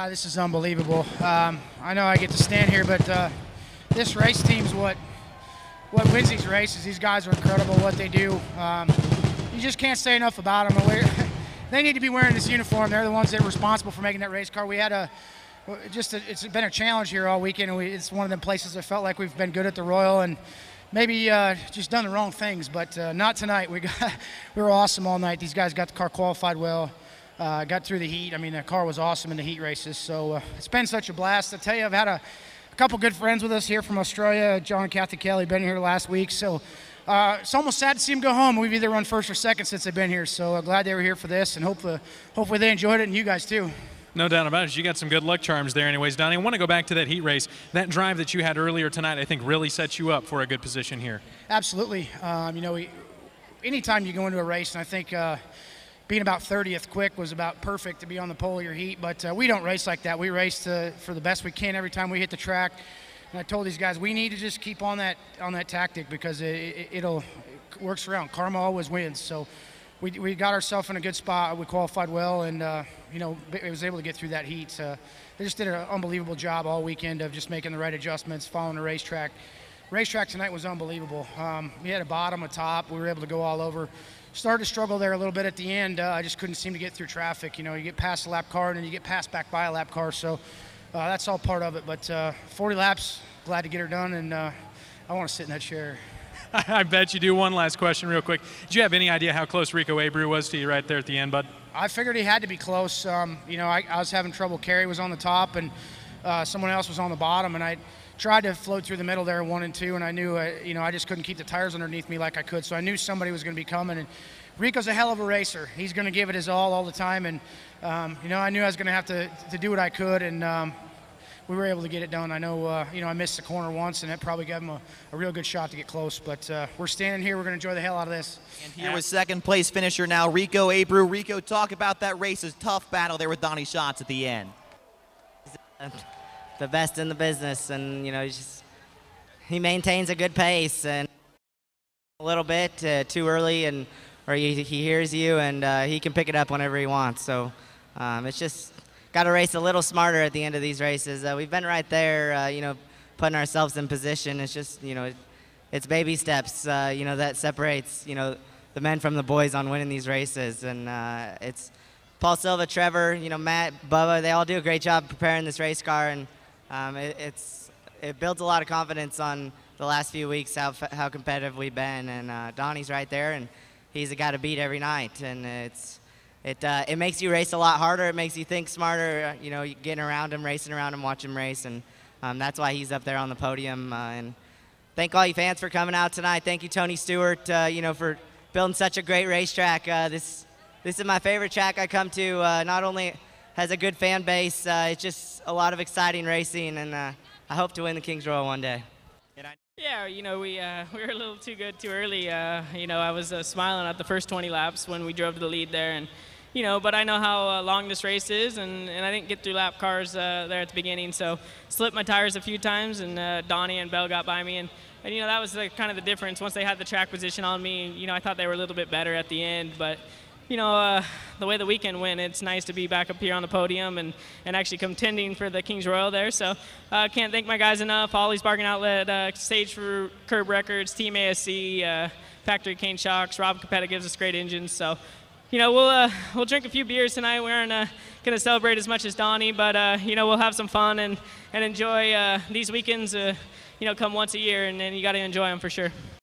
This is unbelievable. I know I get to stand here, but this race team's what wins these races. These guys are incredible, what they do. You just can't say enough about them. They need to be wearing this uniform. They're the ones that are responsible for making that race car. We had it's been a challenge here all weekend, and it's one of the places I felt like we've been good at the Royal and maybe just done the wrong things, but not tonight. We were awesome all night. These guys got the car qualified well. Got through the heat. I mean, the car was awesome in the heat races. So it's been such a blast. I tell you, I've had a couple good friends with us here from Australia. John and Kathy Kelly been here last week. So it's almost sad to see them go home. We've either run first or second since they've been here. So glad they were here for this, and hopefully they enjoyed it, and you guys too. No doubt about it. You got some good luck charms there anyways, Donny. I want to go back to that heat race. That drive that you had earlier tonight, I think, really sets you up for a good position here. Absolutely. You know, anytime you go into a race, and I think being about 30th quick was about perfect to be on the pole of your heat, but we don't race like that. We race for the best we can every time we hit the track. And I told these guys we need to just keep on that tactic because it works around. Karma always wins. So we got ourselves in a good spot. We qualified well, and you know, I was able to get through that heat. They just did an unbelievable job all weekend of just making the right adjustments, following the racetrack. Racetrack tonight was unbelievable. We had a bottom, a top. We were able to go all over. Started to struggle there a little bit at the end. I just couldn't seem to get through traffic. You know, you get past a lap car and then you get passed back by a lap car. So that's all part of it. But 40 laps, glad to get her done, and I want to sit in that chair. I bet you do. One last question real quick. Did you have any idea how close Rico Abreu was to you right there at the end, bud? I figured he had to be close. You know, I was having trouble. Kerry was on the top, and someone else was on the bottom, and I tried to float through the middle there, 1 and 2, and I knew, you know, I just couldn't keep the tires underneath me like I could, so I knew somebody was going to be coming. And Rico's a hell of a racer. He's going to give it his all the time, and you know, I knew I was going to have to do what I could, and we were able to get it done. I know, you know, I missed the corner once, and that probably gave him a real good shot to get close, but we're standing here. We're going to enjoy the hell out of this. And here with second-place finisher now, Rico Abreu. Rico, talk about that race. A tough battle there with Donny Schatz at the end. The best in the business, and you know, he maintains a good pace, and a little bit too early, and or he hears you, and he can pick it up whenever he wants. So it's just got to race a little smarter at the end of these races. We've been right there, you know, putting ourselves in position. It's just, you know, it's baby steps, you know, that separates, you know, the men from the boys on winning these races, and it's Paul Silva, Trevor, you know, Matt, Bubba. They all do a great job preparing this race car, and it builds a lot of confidence on the last few weeks, how competitive we've been, and Donny's right there, and he's a guy to beat every night, and it makes you race a lot harder. It makes you think smarter, you know, getting around him, racing around him, watch him race, and that's why he's up there on the podium. And thank all you fans for coming out tonight. Thank you, Tony Stewart, you know, for building such a great racetrack. This is my favorite track I come to. Not only has a good fan base, it's just a lot of exciting racing, and I hope to win the King's Royal one day. Yeah, you know, we were a little too good too early. You know, I was smiling at the first 20 laps when we drove to the lead there, and you know, but I know how long this race is, and I didn't get through lap cars there at the beginning, so slipped my tires a few times, and Donny and Bell got by me, and you know, that was kind of the difference. Once they had the track position on me, you know, I thought they were a little bit better at the end, but you know, the way the weekend went, it's nice to be back up here on the podium and actually contending for the King's Royal there. So can't thank my guys enough. Ollie's Bargain Outlet, Sage for Curb Records, Team ASC, Factory Cane Shocks. Rob Capetta gives us great engines. So, you know, we'll drink a few beers tonight. We aren't going to celebrate as much as Donny, but, you know, we'll have some fun and enjoy these weekends, you know, come once a year, and you got to enjoy them for sure.